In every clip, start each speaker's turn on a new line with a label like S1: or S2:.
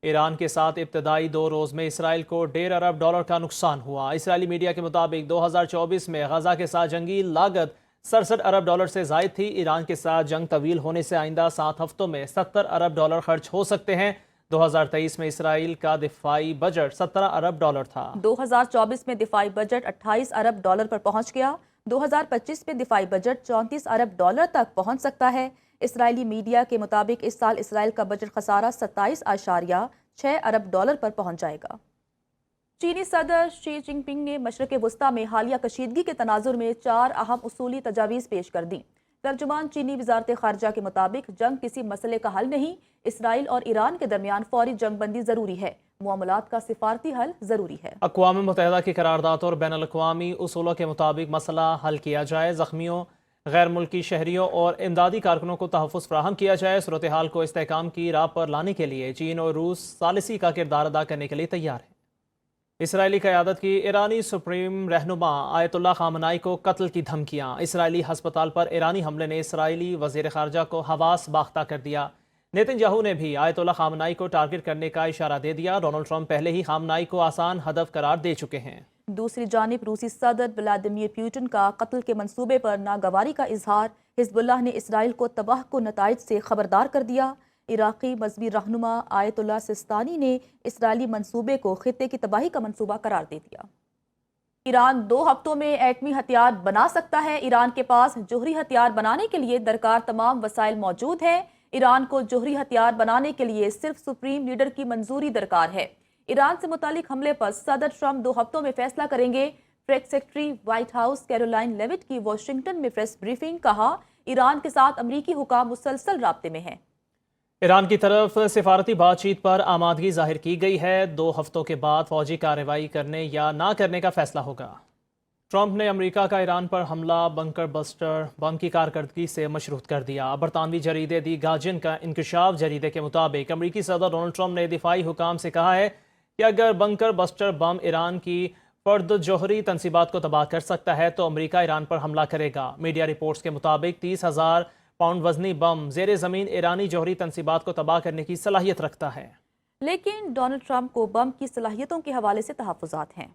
S1: ایران کے ساتھ ابتدائی 2 روز میں اسرائیل کو $1.5 ارب کا نقصان ہوا۔ اسرائیلی میڈیا کے مطابق 2024 میں غزہ کے ساتھ جنگی لاگت $67 ارب سے زائد تھی۔ ایران کے ساتھ جنگ طویل ہونے سے آئندہ 7 ہفتوں میں $70 ارب خرچ ہو سکتے ہیں۔ 2023 میں اسرائیل کا دفاعی بجٹ $17 ارب تھا۔
S2: 2024 میں دفاعی بجٹ $28 ارب پر پہنچ گیا۔ 2025 میں دفاعی بجٹ $34 ارب تک پہنچ سکتا ہے۔ اسرائیلی میڈیا کے مطابق اس سال اسرائیل کا بجٹ خسارہ $27.6 ارب پر پہنچ جائے گا۔ چینی صدر شی جن پنگ نے مشرق وسطی میں حالیہ کشیدگی کے تناظر میں 4 اہم اصولی تجاویز پیش کر دیں۔ ترجمان چینی وزارت خارجہ کے مطابق جنگ کسی مسئلے کا حل نہیں، اسرائیل اور ایران کے درمیان فوری جنگ بندی ضروری ہے، معاملات کا سفارتی حل ضروری ہے۔
S1: اقوام متحدہ کی قرارداد اور بین الاقوامی اصولوں کے مطابق مسئلہ حل کیا جائے، زخمیوں، غیر ملکی شہریوں اور امدادی کارکنوں کو تحفظ فراہم کیا جائے۔ صورتحال کو استحکام کی راہ پر لانے کے لیے چین اور روس ثالثی کا کردار ادا کرنے کے لیے تیار ہیں۔ اسرائیلی قیادت کی ایرانی سپریم رہنما آیت اللہ خامنائی کو قتل کی دھمکیاں۔ اسرائیلی ہسپتال پر ایرانی حملے نے اسرائیلی وزیر خارجہ کو حواس باختہ کر دیا۔ نیتن یاہو نے بھی آیت اللہ خامنائی کو ٹارگٹ کرنے کا اشارہ دے دیا۔ ڈونلڈ ٹرمپ پہلے ہی خامنائی کو آسان ہدف قرار دے چکے ہیں۔
S2: دوسری جانب روسی صدر ولادیمیر پوٹن کا قتل کے منصوبے پر ناگواری کا اظہار۔ حزب اللہ نے اسرائیل کو تباہ کن نتائج سے خبردار کر دیا۔ عراقی مذہبی رہنما آیت اللہ سستانی نے اسرائیلی منصوبے کو خطے کی تباہی کا منصوبہ قرار دے دیا۔ ایران 2 ہفتوں میں ایٹمی ہتھیار بنا سکتا ہے۔ ایران کے پاس جوہری ہتھیار بنانے کے لیے درکار تمام وسائل موجود ہیں۔ ایران کو جوہری ہتھیار بنانے کے لیے صرف سپریم لیڈر کی منظوری درکار ہے۔ ایران سے متعلق حملے پر صدر ٹرمپ 2 ہفتوں میں فیصلہ کریں گے۔ Press secretary white house Caroline لیوٹ کی واشنگٹن میں پریس بریفنگ، کہا ایران کے ساتھ امریکی حکام مسلسل رابطے میں ہیں۔
S1: ایران کی طرف سفارتی بات چیت پر آمادگی ظاہر کی گئی ہے۔ 2 ہفتوں کے بعد فوجی کارروائی کرنے یا نہ کرنے کا فیصلہ ہوگا۔ ٹرمپ نے امریکہ کا ایران پر حملہ بنکر بسٹر بم کی کارکردگی سے مشروط کر دیا۔ برطانوی جریدے دی گارجین کا انکشاف جریدے کے مطابق امریکی صدر ڈونلڈ ٹرمپ نے دفاعی حکام سے کہا ہے کہ اگر بنکر بسٹر بم ایران کی فرد جوہری تنصیبات کو تباہ کر سکتا ہے تو امریکہ ایران پر حملہ کرے گا۔ میڈیا رپورٹس کے مطابق 30,000 پاؤنڈ وزنی بم زیر زمین ایرانی جوہری تنصیبات کو تباہ کرنے کی صلاحیت رکھتا ہے۔
S2: لیکن ڈونلڈ ٹرمپ کو بم کی صلاحیتوں کے حوالے سے تحفظات ہیں۔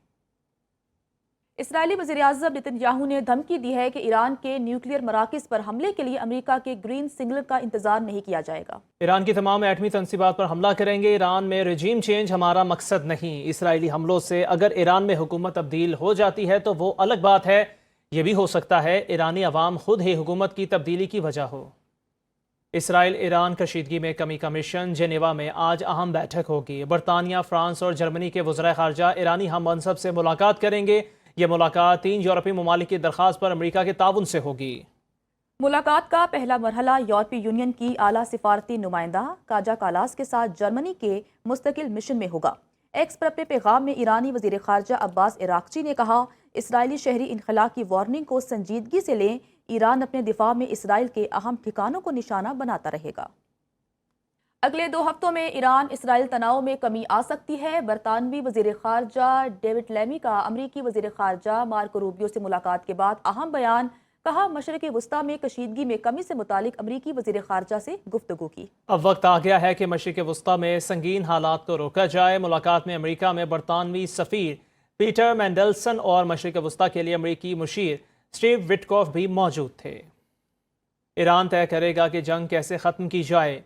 S2: اسرائیلی وزیراعظم نیتن یاہو نے دھمکی دی ہے کہ ایران کے نیوکلیئر مراکز پر حملے کے لیے امریکہ کے گرین سگنل کا انتظار نہیں کیا جائے گا۔
S1: ایران کی تمام ایٹمی تنصیبات پر حملہ کریں گے۔ ایران میں رجیم چینج ہمارا مقصد نہیں۔ اسرائیلی حملوں سے اگر ایران میں حکومت تبدیل ہو جاتی ہے تو وہ الگ بات ہے۔ یہ بھی ہو سکتا ہے ایرانی عوام خود ہی حکومت کی تبدیلی کی وجہ ہو۔ اسرائیل ایران کشیدگی میں کمی کمیشن جنیوا میں آج اہم بیٹھک ہوگی۔ برطانیہ، فرانس اور جرمنی کے وزرائے خارجہ ایرانی ہم منصب سے ملاقات کریں گے۔ یہ ملاقات 3 یورپی ممالک کی درخواست پر امریکہ کے تعاون سے ہوگی۔
S2: ملاقات کا پہلا مرحلہ یورپی یونین کی اعلیٰ سفارتی نمائندہ کاجا کالاس کے ساتھ جرمنی کے مستقل مشن میں ہوگا۔ ایکس پر اپنے پیغام میں ایرانی وزیر خارجہ عباس عراقچی نے کہا اسرائیلی شہری انخلا کی وارننگ کو سنجیدگی سے لیں۔ ایران اپنے دفاع میں اسرائیل کے اہم ٹھکانوں کو نشانہ بناتا رہے گا۔ اگلے 2 ہفتوں میں ایران اسرائیل تناؤ میں کمی آ سکتی ہے۔ برطانوی وزیر خارجہ ڈیوڈ لیمی کا امریکی وزیر خارجہ مارکو روبیو سے ملاقات کے بعد اہم بیان، کہا مشرق وسطی میں کشیدگی میں کمی سے متعلق امریکی وزیر خارجہ سے گفتگو کی۔
S1: اب وقت آ گیا ہے کہ مشرق وسطی میں سنگین حالات کو روکا جائے۔ ملاقات میں امریکہ میں برطانوی سفیر پیٹر مینڈلسن اور مشرق وسطی کے لیے امریکی مشیر اسٹیو وٹکوف بھی موجود تھے۔ ایران طے کرے گا کہ جنگ کیسے ختم کی جائے۔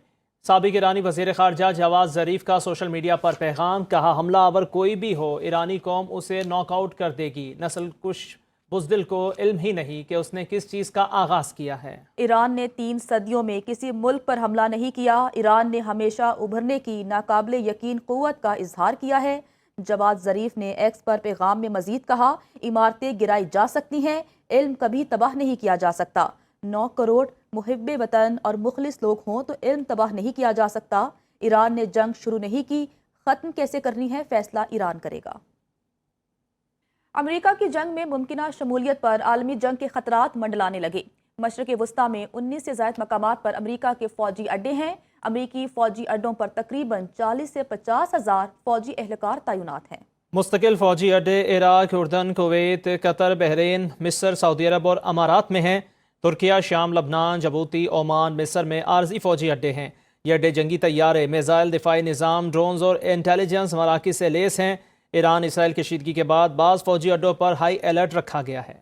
S1: سابق ایرانی وزیر خارجہ جواد ظریف کا سوشل میڈیا پر پیغام، کہا حملہ آور کوئی بھی ہو ایرانی قوم اسے ناک آؤٹ کر دے گی۔ نسل کش بزدل کو علم ہی نہیں کہ اس نے کس چیز کا آغاز کیا ہے۔
S2: ایران نے 3 صدیوں میں کسی ملک پر حملہ نہیں کیا۔ ایران نے ہمیشہ ابھرنے کی ناقابل یقین قوت کا اظہار کیا ہے۔ جواد ظریف نے ایکس پر پیغام میں مزید کہا عمارتیں گرائی جا سکتی ہیں، علم کبھی تباہ نہیں کیا جا سکتا۔ 9 کروڑ محب وطن اور مخلص لوگ ہوں تو علم تباہ نہیں کیا جا سکتا۔ ایران نے جنگ شروع نہیں کی، ختم کیسے کرنی ہے فیصلہ ایران کرے گا۔ امریکہ کی جنگ میں ممکنہ شمولیت پر عالمی جنگ کے خطرات منڈلانے لگے۔ مشرق وسطی میں 19 سے زائد مقامات پر امریکہ کے فوجی اڈے ہیں۔ امریکی فوجی اڈوں پر تقریباً 40 سے 50 ہزار فوجی اہلکار تعینات ہیں۔
S1: مستقل فوجی اڈے عراق، اردن، کویت، قطر، بحرین، مصر، سعودی عرب اور امارات میں ہیں۔ ترکیہ، شام، لبنان، جبوتی، عمان، مصر میں عارضی فوجی اڈے ہیں۔ یہ اڈے جنگی طیارے، میزائل، دفاعی نظام، ڈرونز اور انٹیلیجنس مراکز سے لیس ہیں۔ ایران اسرائیل کشیدگی کے بعد بعض فوجی اڈوں پر ہائی الرٹ رکھا گیا ہے۔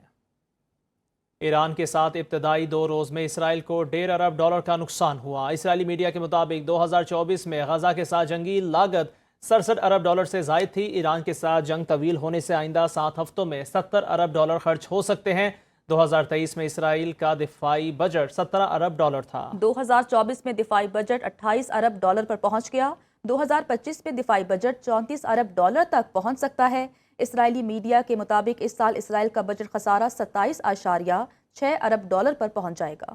S1: ایران کے ساتھ ابتدائی 2 روز میں اسرائیل کو $1.5 ارب کا نقصان ہوا۔ اسرائیلی میڈیا کے مطابق 2024 میں غزہ کے ساتھ جنگی لاگت $67 ارب سے زائد تھی۔ ایران کے ساتھ جنگ طویل ہونے سے آئندہ 7 ہفتوں میں $70 ارب خرچ ہو سکتے ہیں۔ 2023 میں اسرائیل کا دفاعی بجٹ $17 ارب تھا۔
S2: 2024 میں دفاعی بجٹ $28 ارب پر پہنچ گیا۔ 2025 میں دفاعی بجٹ $34 ارب تک پہنچ سکتا ہے۔ اسرائیلی میڈیا کے مطابق اس سال اسرائیل کا بجٹ خسارہ $27.6 ارب پر پہنچ جائے گا۔